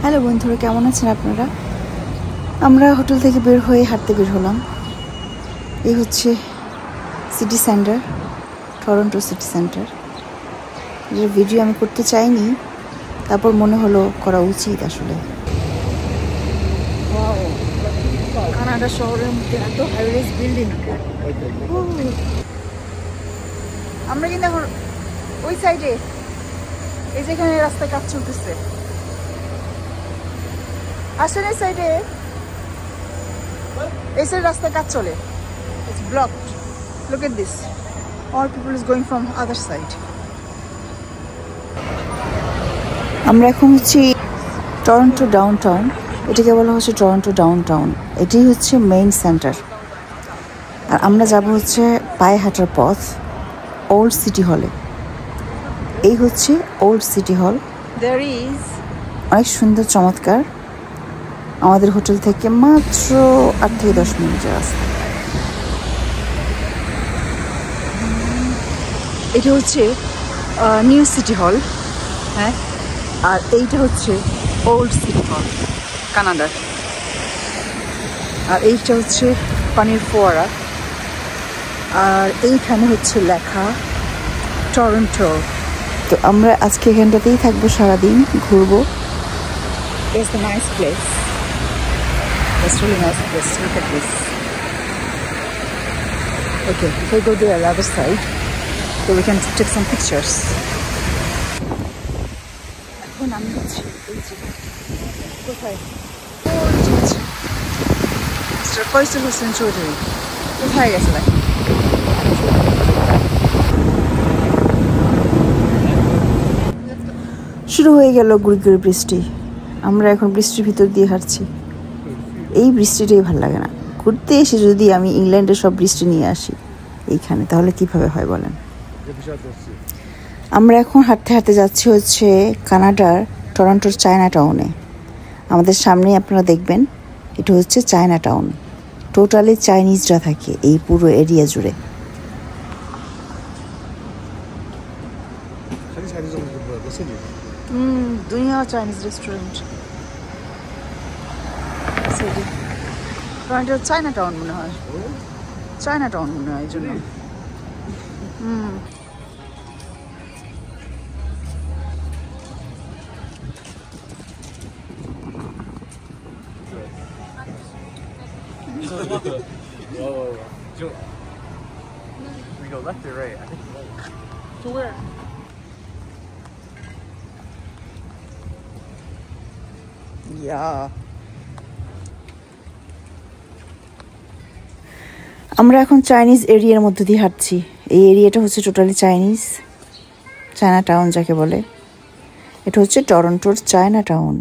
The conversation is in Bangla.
হ্যালো বন্ধুরা, কেমন আছেন আপনারা? আমরা হোটেল থেকে বের হয়ে হাঁটতে বের হলাম। এই হচ্ছে city centre, Toronto city centre. এর ভিডিও আমি করতে চাইনি, তারপর মনে হলো করা উচিত আসলে। কানাডা শহরের মধ্যে এত হাইরাইজ বিল্ডিং। আমরা কিন্তু এখন ওই সাইডে, এই যেখানে রাস্তায় কাজ চলতেছে, আসেন এই সাইডে, এই সাইড রাস্তায় কাজ চলে। It's blocked. Look at this. All people is going from other side. আমরা এখন হচ্ছে টরন্টো ডাউনটাউন। এটাকে বলা হচ্ছে টরন্টো ডাউনটাউন। এটি হচ্ছে মেইন সেন্টার। আর আমরা যাব হচ্ছে পায়ে হাঁটার পথ ওল্ড সিটি হলে। এই হচ্ছে ওল্ড সিটি হল। There is অনেক সুন্দর, চমৎকার। আমাদের হোটেল থেকে মাত্র 8 থেকে 10 মিনিটের রাস্তা। এটা হচ্ছে নিউ সিটি হল, হ্যাঁ। আর এইটা হচ্ছে ওল্ড সিটি হল কানাডার। আর এইটা হচ্ছে পানির ফোয়ারা। আর এইখানে হচ্ছে লেখা টরন্টো। তো আমরা আজকে এখানটাতেই থাকবো, সারাদিন ঘুরবো। It's a nice place. It's really nice place. Look at this. Okay, if we go to the other side, so we can take some pictures. এখন আমি হচ্ছে কোথায়? মিস্টার ফয়সাল হোসেন চৌধুরী কোথায় গেছিলেন? শুরু হয়ে গেল গুড়ি গুড়ি বৃষ্টি। আমরা এখন বৃষ্টির ভিতর দিয়ে হাঁটছি। এই বৃষ্টিটাই ভালো লাগে না। ঘুরতে এসে যদি আমি ইংল্যান্ডের সব বৃষ্টি নিয়ে আসি এইখানে, তাহলে কিভাবে হয় বলেন? আমরা এখন হাঁটতে হাঁটতে যাচ্ছি হচ্ছে কানাডার টরন্টোর চায়না টাউনে। আমাদের সামনে আপনারা দেখবেন, এটা হচ্ছে চায়না টাউন। টোটালি চাইনিজরা থাকে এই পুরো এরিয়া জুড়ে। দুনিয়া চাইনিজ রেস্টুরেন্ট। চায়না টাউন মনে হয়, চায়না টাউন মনে হয় এই জন্য। We go left or right? I think To where? Yeah. আমরা এখন চাইনিজ এরিয়ার মধ্যে দিয়ে হাঁটছি। এই এরিয়াটা হচ্ছে টোটালি চাইনিজ, চায়না টাউন যাকে বলে। এটা হচ্ছে টরন্টোর চায়না টাউন।